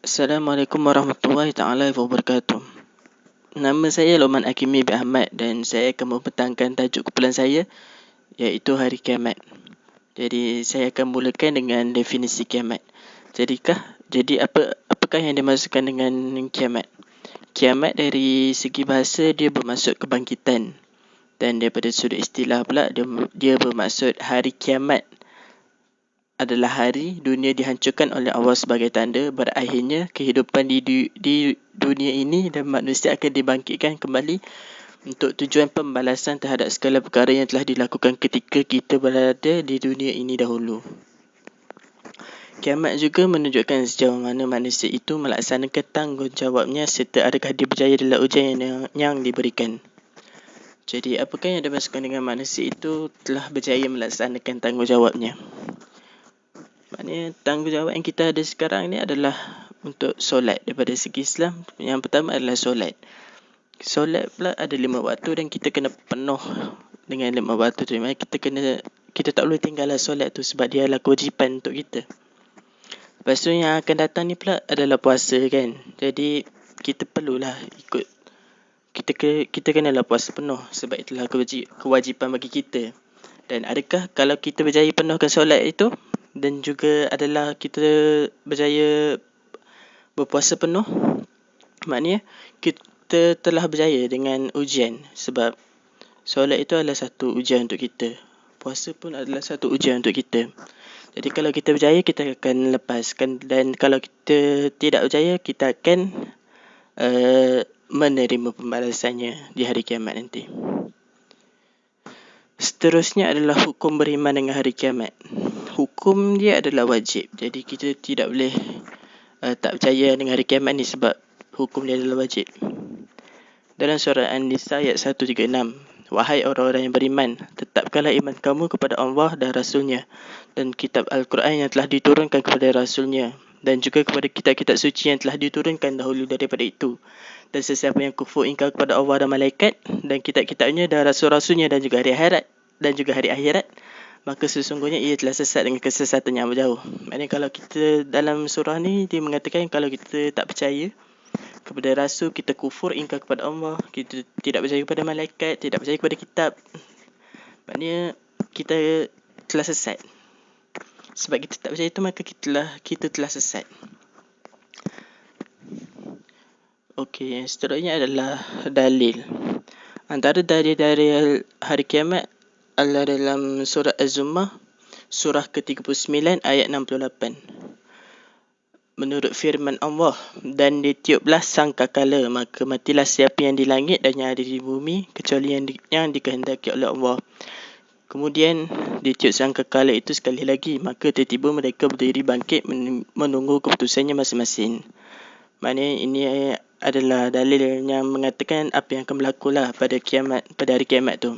Assalamualaikum warahmatullahi taala wabarakatuh. Nama saya Lokman Hakimi bin Ahmad dan saya akan membentangkan tajuk kumpulan saya iaitu Hari Kiamat. Jadi saya akan mulakan dengan definisi kiamat. Jadi apakah yang dimaksudkan dengan kiamat? Kiamat dari segi bahasa dia bermaksud kebangkitan. Dan daripada sudut istilah pula dia bermaksud hari kiamat adalah hari dunia dihancurkan oleh Allah sebagai tanda berakhirnya kehidupan di dunia ini dan manusia akan dibangkitkan kembali untuk tujuan pembalasan terhadap segala perkara yang telah dilakukan ketika kita berada di dunia ini dahulu. Kiamat juga menunjukkan sejauh mana manusia itu melaksanakan tanggungjawabnya serta adakah dia berjaya dalam ujian yang diberikan. Jadi apakah yang dimaksudkan dengan manusia itu telah berjaya melaksanakan tanggungjawabnya? Maknanya tanggungjawab yang kita ada sekarang ni adalah untuk solat daripada segi Islam. Yang pertama adalah solat. Solat pula ada 5 waktu dan kita kena penuh dengan 5 waktu tu. Kita tak boleh tinggalkan solat tu sebab dia adalah kewajipan untuk kita. Lepas tu yang akan datang ni pula adalah puasa kan. Jadi kita perlulah ikut. Kita kenalah puasa penuh sebab itulah kewajipan bagi kita. Dan adakah kalau kita berjaya penuhkan solat itu dan juga adalah kita berjaya berpuasa penuh, maknanya kita telah berjaya dengan ujian sebab solat itu adalah satu ujian untuk kita. Puasa pun adalah satu ujian untuk kita. Jadi kalau kita berjaya, kita akan lepaskan, dan kalau kita tidak berjaya, kita akan menerima pembalasannya di hari kiamat nanti. Seterusnya adalah hukum beriman dengan hari kiamat. Hukum dia adalah wajib. Jadi kita tidak boleh tak percaya dengan hari kiamat ni sebab hukum dia adalah wajib. Dalam surah An-Nisa ayat 136, wahai orang-orang yang beriman, tetapkanlah iman kamu kepada Allah dan Rasulnya dan kitab Al-Quran yang telah diturunkan kepada Rasulnya dan juga kepada kitab-kitab suci yang telah diturunkan dahulu daripada itu. Dan sesiapa yang kufur ingkar kepada Allah dan malaikat dan kitab-kitabnya dan rasul-rasulnya dan juga hari akhirat, maka sesungguhnya ia telah sesat dengan kesesatan yang berjauh. Maknanya kalau kita dalam surah ni dia mengatakan kalau kita tak percaya kepada rasul, kita kufur ingkar kepada Allah, kita tidak percaya kepada malaikat, tidak percaya kepada kitab, maknanya kita telah sesat. Sebab kita tak percaya itu, maka kita telah sesat. Okey, yang seterusnya adalah dalil. Antara dalil-dalil hari kiamat adalah dalam surah Az-Zumar, surah ke-39 ayat 68. Menurut firman Allah, dan ditiuplah sangkakala, maka matilah siapa yang di langit dan yang ada di bumi, kecuali yang dikehendaki oleh Allah. Kemudian ditiup sangkakala itu sekali lagi, maka tiba-tiba mereka berdiri bangkit menunggu keputusannya masing-masing. Maknanya ini adalah dalil yang mengatakan apa yang akan berlaku lah pada hari kiamat tu.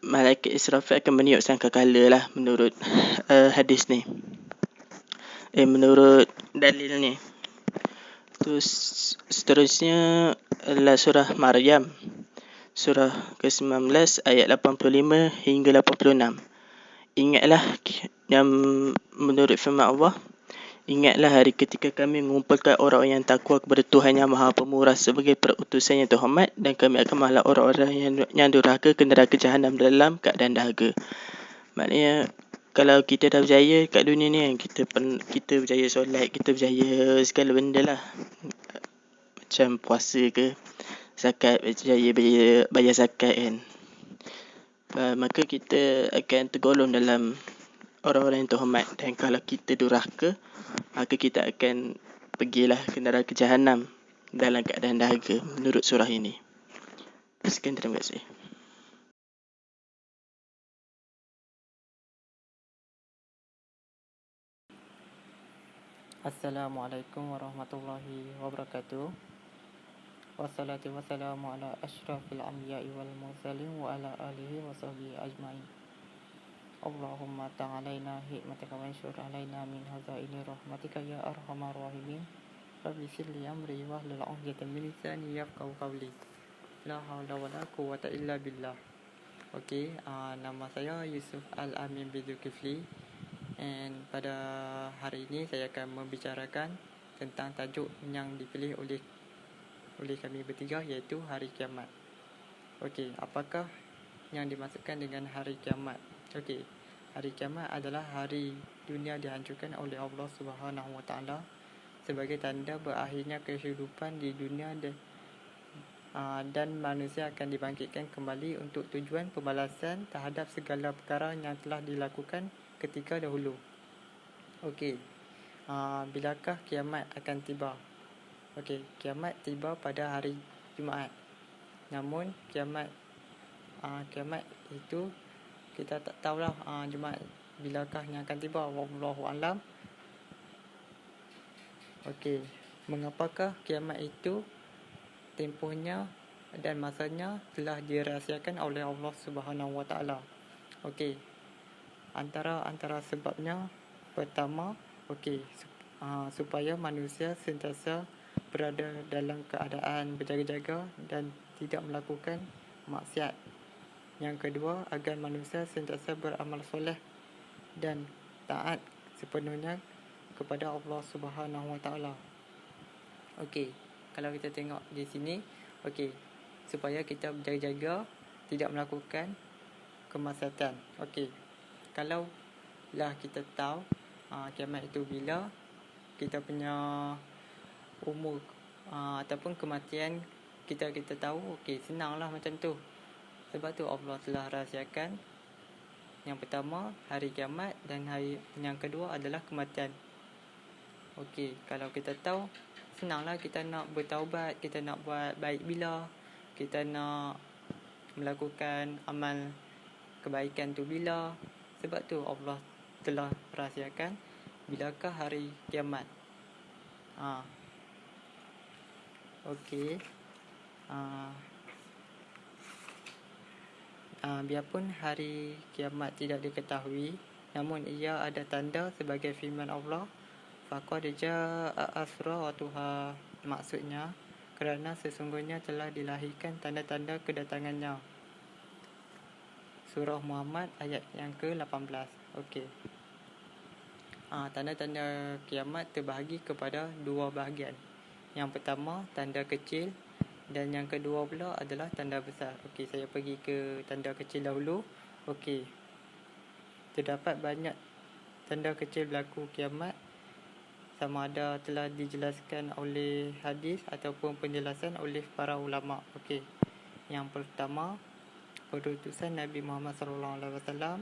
Malaikat Israfil akan meniup sangkakala lah menurut hadis ni. Menurut dalil ni. Terus seterusnya adalah surah Maryam, surah ke-19 ayat 85 hingga 86. Ingatlah yang menurut firman Allah, ingatlah hari ketika kami mengumpulkan orang yang takwa kepada Tuhan yang Maha Pemurah sebagai perutusan yang terhormat, dan kami akan menghalak orang-orang yang durhaka ke neraka Jahannam dalam keadaan dahaga. Maknanya kalau kita dah berjaya kat dunia ni, kita berjaya solat, kita berjaya segala benda lah, macam puasa ke zakat, berjaya bayar zakat kan, maka kita akan tergolong dalam orang-orang yang terhormat. Dan kalau kita durhaka, maka kita akan pergilah ke neraka Jahannam dalam keadaan dahaga menurut surah ini. Sekian, terima kasih. Assalamualaikum warahmatullahi wabarakatuh. Wassalatu wassalamu ala asyrafil anbiya'i wal mursalin wa ala alihi wa sahbihi ajma'in. Allahumma ta'alaina hikmatika wa ansyur alaina min hazaini rahmatika ya arhamar rahimin. Rabbi sirli amri wa hlul 'uqdatam min lisani yafqahu qawli. La haula wa la quwwata illa billah. Okey, nama saya Yusuf Al-Amin bin Zulkifli. And pada hari ini saya akan membicarakan tentang tajuk yang dipilih oleh kami bertiga, iaitu hari kiamat. Okey, apakah yang dimaksudkan dengan hari kiamat? Okey, hari kiamat adalah hari dunia dihancurkan oleh Allah Subhanahu Wa Taala sebagai tanda berakhirnya kehidupan di dunia dan manusia akan dibangkitkan kembali untuk tujuan pembalasan terhadap segala perkara yang telah dilakukan ketika dahulu. Okey, bilakah kiamat akan tiba? Okey, kiamat tiba pada hari Jumaat. Namun kiamat itu kita tak tahulah Jumaat bilakah yang akan tiba. Wallahu alam. Okey, mengapakah kiamat itu tempohnya dan masanya telah dirahsiakan oleh Allah Subhanahu Wa Taala? Okey, antara sebabnya, pertama, supaya manusia sentiasa berada dalam keadaan berjaga-jaga dan tidak melakukan maksiat. Yang kedua, agar manusia sentiasa beramal soleh dan taat sepenuhnya kepada Allah Subhanahu Wa Taala. Okey, kalau kita tengok di sini, okey, supaya kita berjaga-jaga, tidak melakukan kemaksiatan. Okey, kalau lah kita tahu kiamat itu bila, kita punya umur ataupun kematian kita tahu, okey, senanglah macam tu. Sebab tu Allah telah rahsiakan yang pertama hari kiamat dan yang kedua adalah kematian. Okey, kalau kita tahu, senanglah kita nak bertaubat, kita nak buat baik bila, kita nak melakukan amal kebaikan tu bila. Sebab tu Allah telah rahsiakan bilakah hari kiamat. Okey. Biarpun hari kiamat tidak diketahui, namun ia ada tanda sebagai firman Allah, faqad jaa asratuha, maksudnya kerana sesungguhnya telah dilahirkan tanda-tanda kedatangannya. Surah Muhammad ayat yang ke-18. Okey. Tanda-tanda kiamat terbahagi kepada dua bahagian. Yang pertama, tanda kecil, dan yang kedua pula adalah tanda besar. Okey, saya pergi ke tanda kecil dahulu. Okey, terdapat banyak tanda kecil berlaku kiamat, sama ada telah dijelaskan oleh hadis ataupun penjelasan oleh para ulama. Okey, yang pertama, perutusan Nabi Muhammad SAW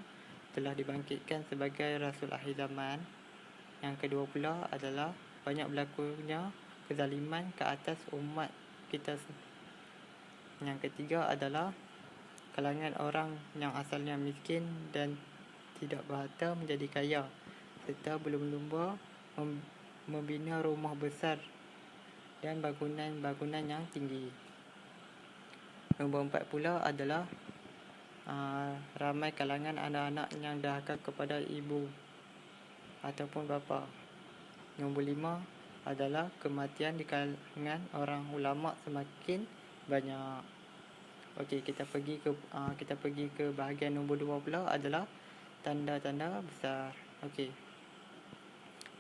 telah dibangkitkan sebagai Rasul akhir zaman. Yang kedua pula adalah banyak berlakunya kezaliman ke atas umat kita. Yang ketiga adalah kalangan orang yang asalnya miskin dan tidak berharta menjadi kaya, serta berlumba-lumba membina rumah besar dan bangunan-bangunan yang tinggi. Nombor 4 pula adalah ramai kalangan anak-anak yang dahaka kepada ibu ataupun bapa. Nombor 5 adalah kematian di kalangan orang ulama semakin banyak. Okey, kita pergi ke bahagian nombor 2 pula adalah tanda-tanda besar. Okey,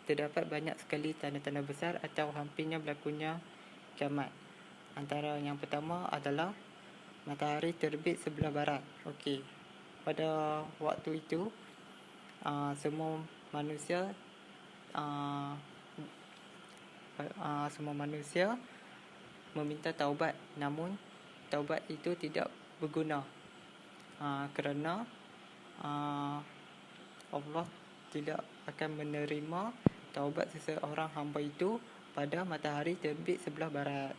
terdapat banyak sekali tanda-tanda besar atau hampirnya berlakunya kiamat. Antara yang pertama adalah matahari terbit sebelah barat. Okey, pada waktu itu semua manusia meminta taubat, namun taubat itu tidak berguna kerana Allah tidak akan menerima taubat seseorang hamba itu pada matahari terbit sebelah barat.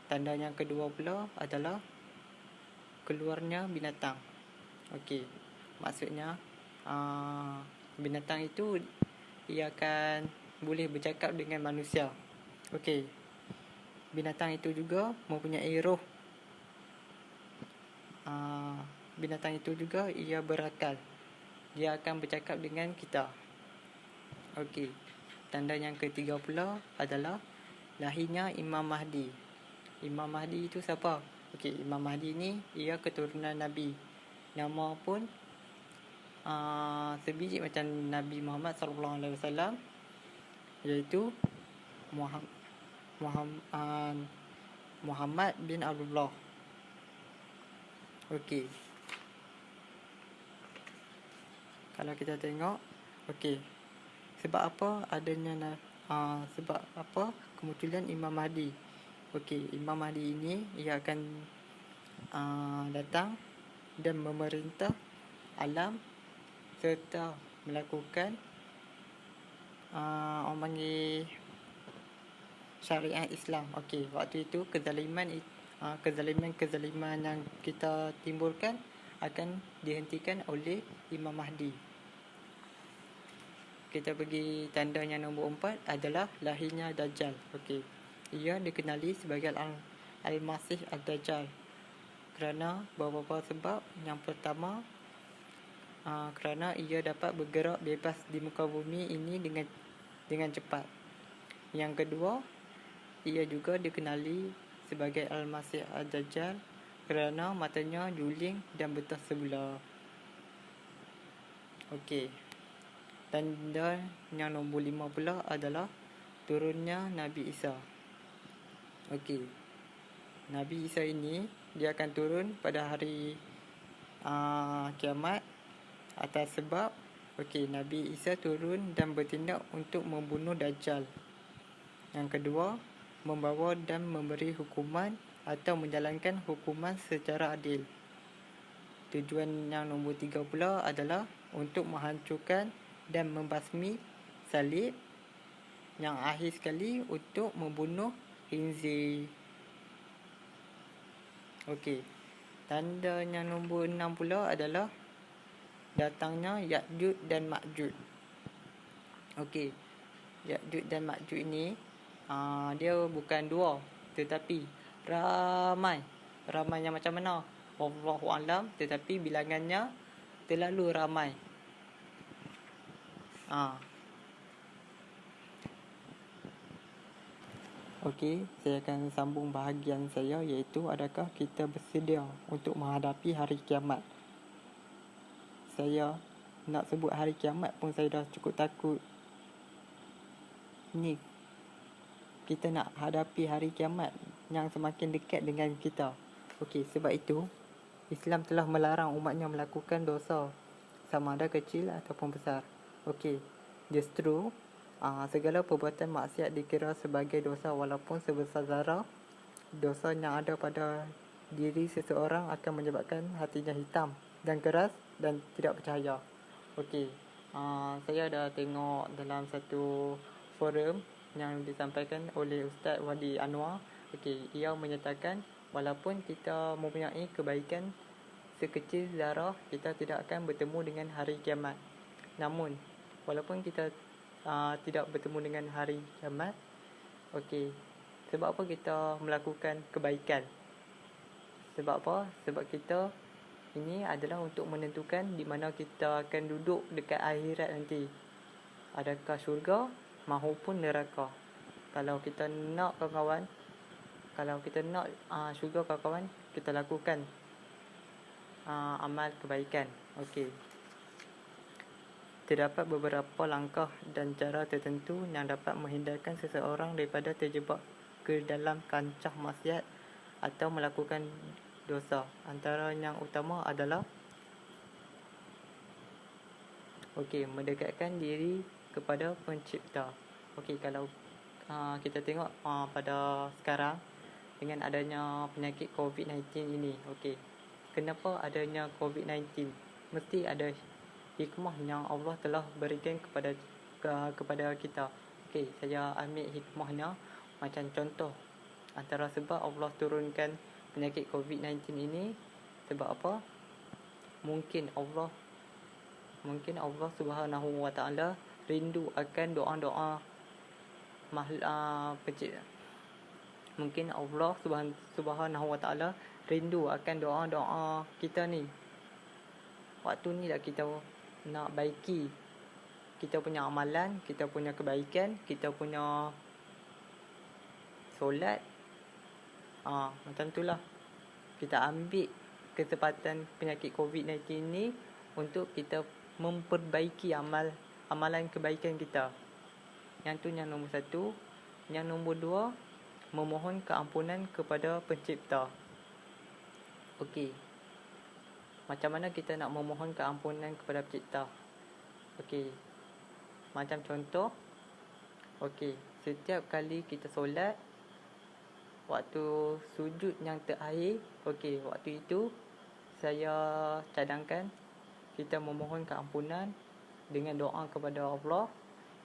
Tanda yang kedua pula adalah keluarnya binatang. Okey, maksudnya binatang itu ia akan boleh bercakap dengan manusia. Okey, binatang itu juga mempunyai roh. Binatang itu juga ia berakal. Dia akan bercakap dengan kita. Okey, tanda yang ketiga pula adalah lahirnya Imam Mahdi. Imam Mahdi itu siapa? Okey, Imam Mahdi ni ia keturunan Nabi. Nama pun sebiji macam Nabi Muhammad SAW, iaitu Muhammad bin Abdullah. Okey. Kalau kita tengok, okey. Sebab apa adanya sebab apa kemunculan Imam Mahdi? Okey, Imam Mahdi ini ia akan datang dan memerintah alam serta melakukan orang panggil syariat Islam. Okey, waktu itu kezaliman yang kita timbulkan akan dihentikan oleh Imam Mahdi. Kita pergi tanda yang nombor 4 adalah lahirnya Dajjal. Okey, ia dikenali sebagai Al-Masih Ad-Dajjal kerana beberapa sebab. Yang pertama, kerana ia dapat bergerak bebas di muka bumi ini dengan cepat. Yang kedua, ia juga dikenali sebagai Al-Masih Ad-Dajjal kerana matanya juling dan betas sebelah. Okey. Tanda yang nombor 5 pula adalah turunnya Nabi Isa. Okey. Nabi Isa ini dia akan turun pada hari kiamat atas sebab Nabi Isa turun dan bertindak untuk membunuh Dajjal. Yang kedua, membawa dan memberi hukuman atau menjalankan hukuman secara adil. Tujuan yang nombor 3 pula adalah untuk menghancurkan dan membasmi salib. Yang akhir sekali untuk membunuh khinzir. Okey. Tanda yang nombor 6 pula adalah datangnya Ya'juj dan Ma'juj. Okey. Ya'juj dan Ma'juj ini dia bukan dua tetapi ramai yang macam mana Wallahu alam, tetapi bilangannya terlalu ramai. Okey, saya akan sambung bahagian saya, iaitu adakah kita bersedia untuk menghadapi hari kiamat. Saya nak sebut hari kiamat pun saya dah cukup takut. Ni kita nak hadapi hari kiamat yang semakin dekat dengan kita. Okey, sebab itu Islam telah melarang umatnya melakukan dosa, sama ada kecil ataupun besar. Okey, justru segala perbuatan maksiat dikira sebagai dosa walaupun sebesar zarah. Dosa yang ada pada diri seseorang akan menyebabkan hatinya hitam dan keras dan tidak percaya. Okey, saya dah tengok dalam satu forum yang disampaikan oleh Ustaz Wadi Anwar. Okey, ia menyatakan walaupun kita mempunyai kebaikan sekecil zarah, kita tidak akan bertemu dengan hari kiamat. Namun, walaupun kita tidak bertemu dengan hari kiamat, okey, sebab apa kita melakukan kebaikan? Sebab apa? Sebab kita ini adalah untuk menentukan di mana kita akan duduk dekat akhirat nanti. Adakah syurga maupun neraka. Kalau kita nak kawan-kawan, syurga kawan-kawan, kita lakukan amal kebaikan. Okey. Terdapat beberapa langkah dan cara tertentu yang dapat menghindarkan seseorang daripada terjebak ke dalam kancah maksiat atau melakukan dosa. Antara yang utama adalah mendekatkan diri kepada pencipta. Okey, kalau kita tengok pada sekarang dengan adanya penyakit COVID-19 ini, okey, kenapa adanya COVID-19? Mesti ada hikmah yang Allah telah berikan kepada kita. Okey, saya ambil hikmahnya macam contoh. Antara sebab Allah turunkan penyakit COVID-19 ini sebab apa? Mungkin Allah Subhanahu wa taala rindu akan doa-doa pencipta. Mungkin Allah Subhanahu wa taala rindu akan doa-doa kita ni. Waktu ni dah kita nak baiki kita punya amalan, kita punya kebaikan, kita punya solat. Macam itulah. Kita ambil kesempatan penyakit COVID-19 ni untuk kita memperbaiki amalan kebaikan kita. Yang tu yang nombor 1. Yang nombor 2, memohon keampunan kepada pencipta. Okey, macam mana kita nak memohon keampunan kepada pencipta? Okey, macam contoh, okey, setiap kali kita solat, waktu sujud yang terakhir, okey, waktu itu saya cadangkan kita memohon keampunan dengan doa kepada Allah.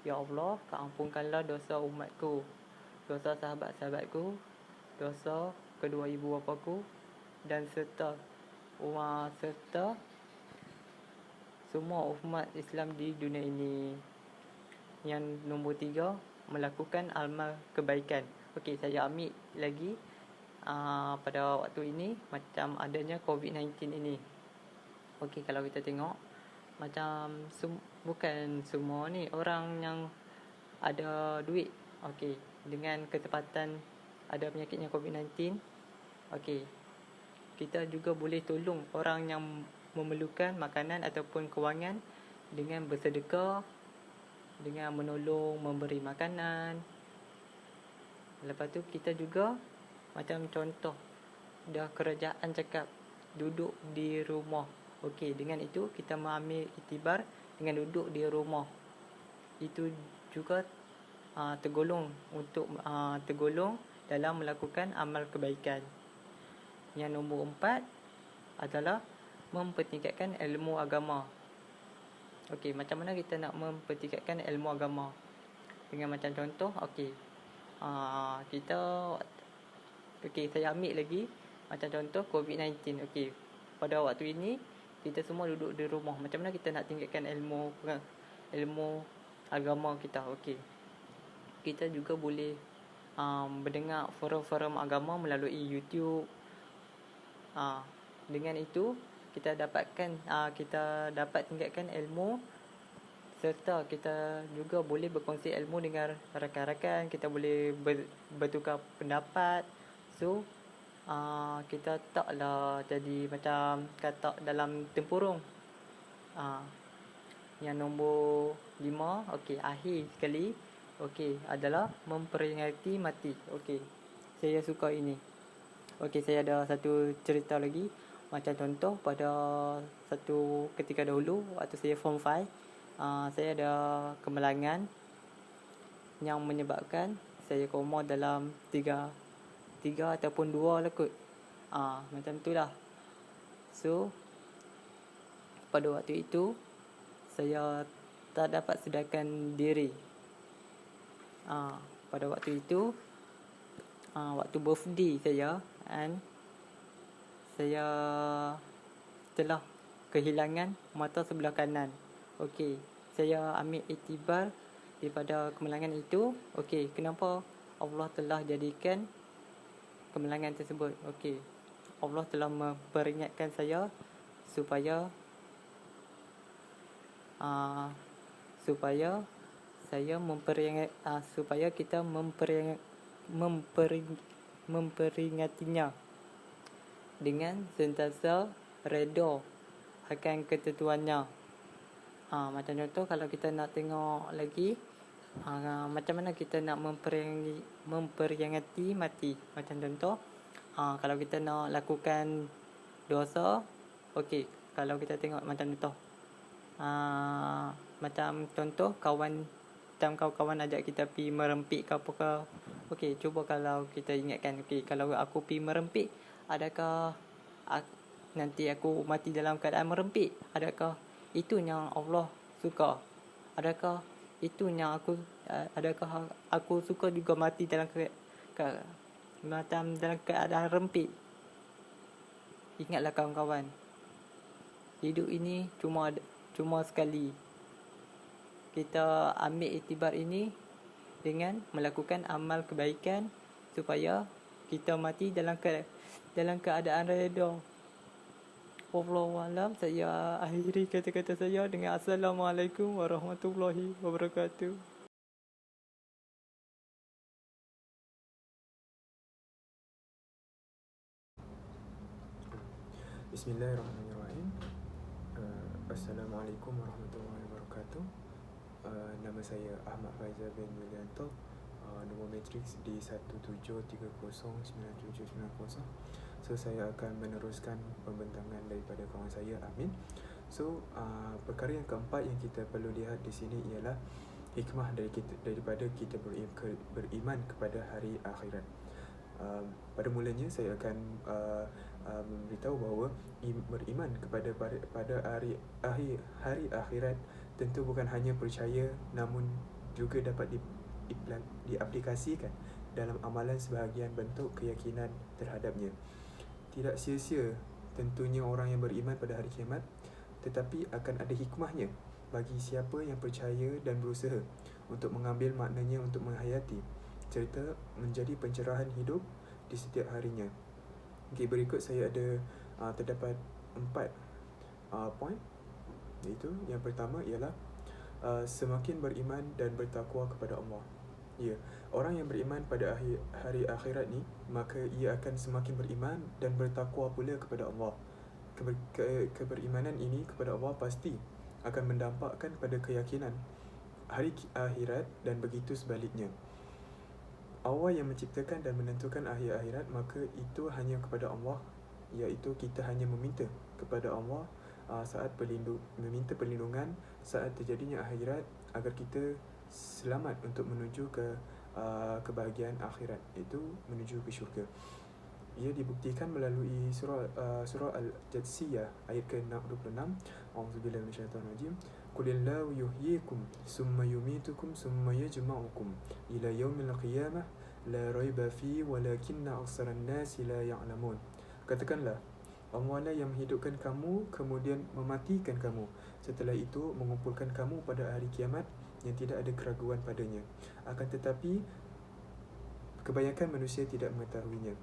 Ya Allah, keampunkanlah dosa umatku, dosa sahabat-sahabatku, dosa kedua ibu bapaku, dan serta semua umat Islam di dunia ini. Yang nombor 3, melakukan amal kebaikan. Okey, saya ambil lagi pada waktu ini macam adanya COVID-19 ini. Okey, kalau kita tengok macam bukan semua ni orang yang ada duit, okey, dengan ketepatan ada penyakitnya COVID-19, okey, kita juga boleh tolong orang yang memerlukan makanan ataupun kewangan dengan bersedekah, dengan menolong, memberi makanan. Lepas tu kita juga macam contoh, dah kerajaan cakap duduk di rumah. Okey, dengan itu kita mengambil iktibar dengan duduk di rumah. Itu juga tergolong dalam melakukan amal kebaikan. Yang nombor 4 adalah mempertingkatkan ilmu agama. Okey, macam mana kita nak mempertingkatkan ilmu agama? Dengan macam contoh, okey, saya ambil lagi macam contoh COVID-19. Okey, pada waktu ini kita semua duduk di rumah. Macam mana kita nak tingkatkan ilmu agama kita? Okey, kita juga boleh mendengar forum-forum agama melalui YouTube. Dengan itu kita dapat tingkatkan ilmu, serta kita juga boleh berkongsi ilmu dengan rakan-rakan. Kita boleh bertukar pendapat. So kita taklah jadi macam kata dalam tempurung. Yang nombor 5, okey, akhir sekali, okey, adalah memperingati mati. Okey, saya suka ini. Okey, saya ada satu cerita lagi. Macam contoh, pada satu ketika dahulu waktu saya form 5, saya ada kemalangan yang menyebabkan saya koma dalam 3 ataupun 2 lah kot. Macam tu lah. So pada waktu itu saya tak dapat sedarkan diri. Pada waktu itu waktu birthday saya, and saya telah kehilangan mata sebelah kanan. Okey, saya ambil iktibar daripada kemalangan itu. Okey, kenapa Allah telah jadikan kemalangan tersebut? Okey, Allah telah memperingatkan saya supaya supaya kita memperingatinya dengan sentiasa reda akan ketentuannya. Macam contoh, kalau kita nak tengok lagi macam mana kita nak memperingati mati. Macam contoh, kalau kita nak lakukan dosa, okey, kalau kita tengok macam contoh, macam contoh kawan ajak kita pergi merempik ke apa ke. Okey, cuba kalau kita ingatkan, okey, kalau aku pergi merempik, adakah nanti aku mati dalam keadaan merempik? Adakah itu yang Allah suka? Adakah aku suka juga mati dalam macam dalam keadaan rempik? Ingatlah kawan-kawan, hidup ini cuma sekali. Kita ambil iktibar ini dengan melakukan amal kebaikan supaya kita mati dalam keadaan redha. Wallahualam. Saya akhiri kata-kata saya dengan Assalamualaikum warahmatullahi wabarakatuh. Bismillahirrahmanirrahim. Assalamualaikum warahmatullahi wabarakatuh. Nama saya Ahmad Faizal bin Yulianto. nombor matriks di 17309790. So saya akan meneruskan pembentangan daripada kawan saya Amin. So perkara yang keempat yang kita perlu lihat di sini ialah hikmah daripada kita beriman kepada hari akhirat. Pada mulanya saya akan memberitahu bahawa beriman kepada hari akhirat tentu bukan hanya percaya, namun juga dapat diaplikasikan dalam amalan sebahagian bentuk keyakinan terhadapnya. Tidak sia-sia tentunya orang yang beriman pada hari kiamat, tetapi akan ada hikmahnya bagi siapa yang percaya dan berusaha untuk mengambil maknanya untuk menghayati serta menjadi pencerahan hidup di setiap harinya. Okay, berikut saya ada terdapat 4 poin, iaitu yang pertama ialah semakin beriman dan bertakwa kepada Allah. Ya, orang yang beriman pada hari akhirat ni, maka ia akan semakin beriman dan bertakwa pula kepada Allah. Keberimanan ini kepada Allah pasti akan mendampakkan pada keyakinan hari akhirat dan begitu sebaliknya. Allah yang menciptakan dan menentukan hari akhirat, maka itu hanya kepada Allah, iaitu kita hanya meminta kepada Allah saat meminta perlindungan saat terjadinya akhirat agar kita selamat untuk menuju ke kebahagiaan akhirat, iaitu menuju ke syurga. Ia dibuktikan melalui surah Al-Jathiyah ayat ke-26. A'udzubillahi minasyaitanir rajim. Qulillahu yuhyikum summa yumitukum summa yajma'ukum ila yaumil qiyamah la raiba fi walakinna aktsaran nasi la ya'lamun. Katakanlah, Allah lah yang menghidupkan kamu kemudian mematikan kamu, setelah itu mengumpulkan kamu pada hari kiamat yang tidak ada keraguan padanya. Akan tetapi kebanyakan manusia tidak mengetahuinya.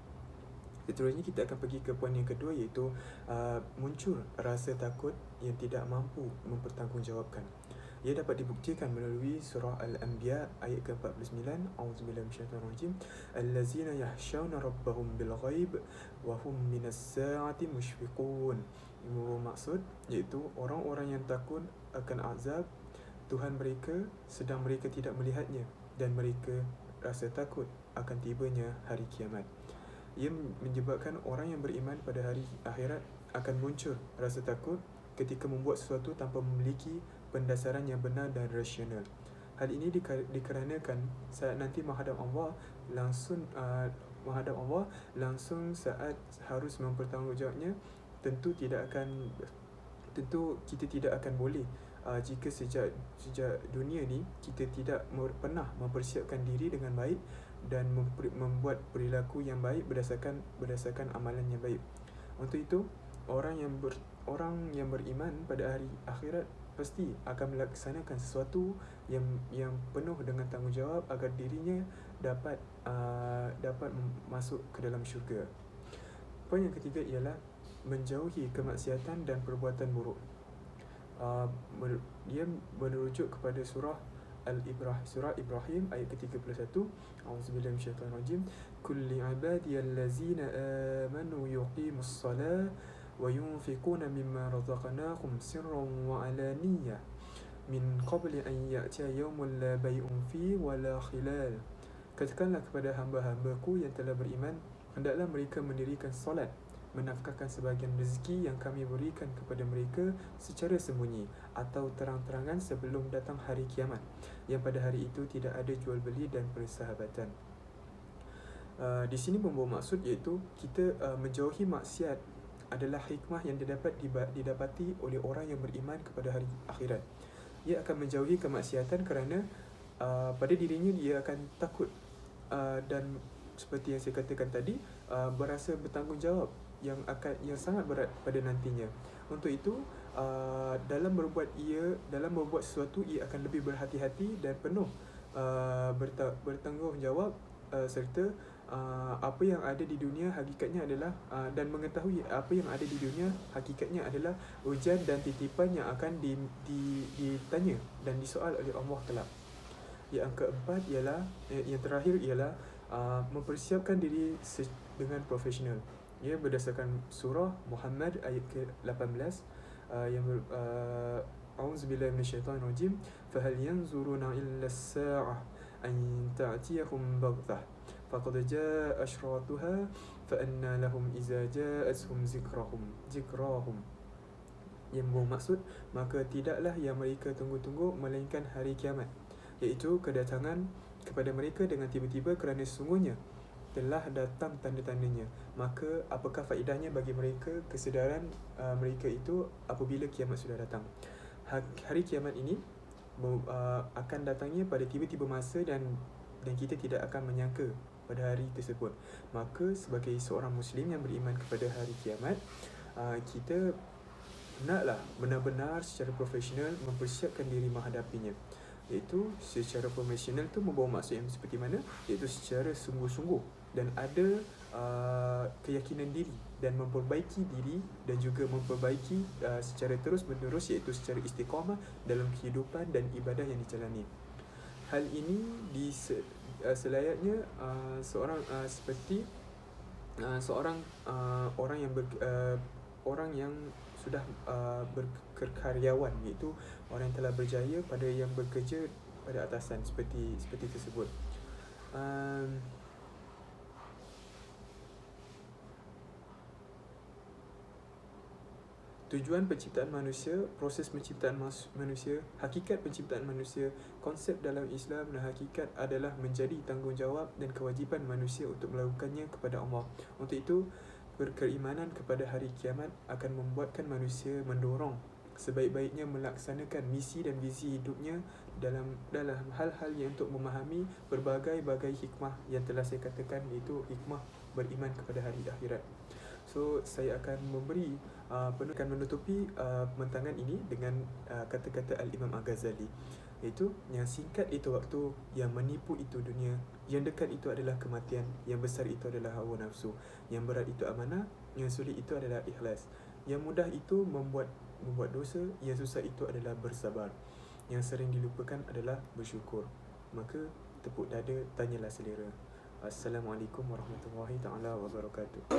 Seterusnya kita akan pergi ke poin yang kedua, iaitu muncul rasa takut yang tidak mampu mempertanggungjawabkan. Ia dapat dibuktikan melalui surah Al-Anbiya ayat ke-49. A'udzubillahi minasyaitanir rajim. Allazina yahshawna rabbahum bil ghaib wa hum minas sa'ati mushfiqun. Maksud iaitu orang-orang yang takut akan azab Tuhan mereka sedang mereka tidak melihatnya, dan mereka rasa takut akan tibanya hari kiamat. Ia menyebabkan orang yang beriman pada hari akhirat akan muncul rasa takut ketika membuat sesuatu tanpa memiliki pendasaran yang benar dan rasional. Hal ini dikarenakan saat nanti menghadap Allah langsung saat harus mempertanggungjawabnya, tentu kita tidak akan boleh jika sejak dunia ni kita tidak pernah mempersiapkan diri dengan baik dan membuat perilaku yang baik berdasarkan amalan yang baik. Untuk itu, orang yang beriman pada hari akhirat pasti akan melaksanakan sesuatu yang penuh dengan tanggungjawab agar dirinya dapat masuk ke dalam syurga. Poin yang ketiga ialah menjauhi kemaksiatan dan perbuatan buruk. Dia merujuk kepada surah Ibrahim ayat ke-31. A'udzubillahi minasyaitanir rajim. Kulli ibadiyallazina amanu yuqimus salah wa yunfiquna mimma razaqnahum sirran wa alaniyah min qabli an ya'tiya yawmun la bay'un fi wa la khilal. Katakanlah kepada hamba-hambaku yang telah beriman, hendaklah mereka mendirikan solat, menafkahkan sebahagian rezeki yang kami berikan kepada mereka secara sembunyi atau terang-terangan sebelum datang hari kiamat, yang pada hari itu tidak ada jual beli dan persahabatan. Di sini membawa maksud iaitu kita menjauhi maksiat adalah hikmah yang didapati oleh orang yang beriman kepada hari akhirat. Ia akan menjauhi kemaksiatan kerana pada dirinya dia akan takut dan seperti yang saya katakan tadi, berasa bertanggungjawab yang sangat berat pada nantinya. Untuk itu, dalam berbuat sesuatu, ia akan lebih berhati-hati dan penuh bertanggungjawab serta apa yang ada di dunia hakikatnya adalah dan mengetahui apa yang ada di dunia hakikatnya adalah ujian dan titipan yang akan ditanya dan disoal oleh Allah kelak. Yang keempat ialah yang terakhir ialah mempersiapkan diri dengan profesional. Ia berdasarkan surah Muhammad ayat ke-18 yang A'udzubillahi minasyaitanir rajim. Fahal yanzuruna illa as-sa'ah أن تأتيهم بغتة فقد جاء أشراطها فأنى لهم إذا جاءتهم ذكراهم. Yang bermaksud, maka tidaklah yang mereka tunggu-tunggu melainkan hari kiamat, iaitu kedatangan kepada mereka dengan tiba-tiba, kerana sesungguhnya telah datang tanda-tandanya. Maka apakah faedahnya bagi mereka kesedaran mereka itu apabila kiamat sudah datang? Hari kiamat ini akan datangnya pada tiba-tiba masa dan kita tidak akan menyangka pada hari tersebut. Maka sebagai seorang Muslim yang beriman kepada hari kiamat, kita naklah benar-benar secara profesional mempersiapkan diri menghadapinya. Iaitu secara profesional tu membawa maksud yang seperti mana? Iaitu secara sungguh-sungguh dan ada keyakinan diri dan memperbaiki diri dan juga memperbaiki secara terus-menerus, iaitu secara istiqamah dalam kehidupan dan ibadah yang dijalani. Hal ini selayaknya seorang seperti seorang orang yang sudah berkaryawan, iaitu orang yang telah berjaya pada yang bekerja pada atasan, seperti tersebut. Tujuan penciptaan manusia, proses penciptaan manusia, hakikat penciptaan manusia, konsep dalam Islam dan hakikat adalah menjadi tanggungjawab dan kewajipan manusia untuk melakukannya kepada Allah. Untuk itu, berkeimanan kepada hari kiamat akan membuatkan manusia mendorong sebaik-baiknya melaksanakan misi dan visi hidupnya dalam hal-hal yang untuk memahami berbagai-bagai hikmah yang telah saya katakan, iaitu hikmah beriman kepada hari akhirat. So, saya akan menutupi pembentangan ini dengan kata-kata Al-Imam Al-Ghazali, iaitu yang singkat itu waktu, yang menipu itu dunia, yang dekat itu adalah kematian, yang besar itu adalah hawa nafsu, yang berat itu amanah, yang sulit itu adalah ikhlas, yang mudah itu membuat dosa, yang susah itu adalah bersabar, yang sering dilupakan adalah bersyukur. Maka tepuk dada, tanyalah selera. Assalamualaikum warahmatullahi taala wabarakatuh.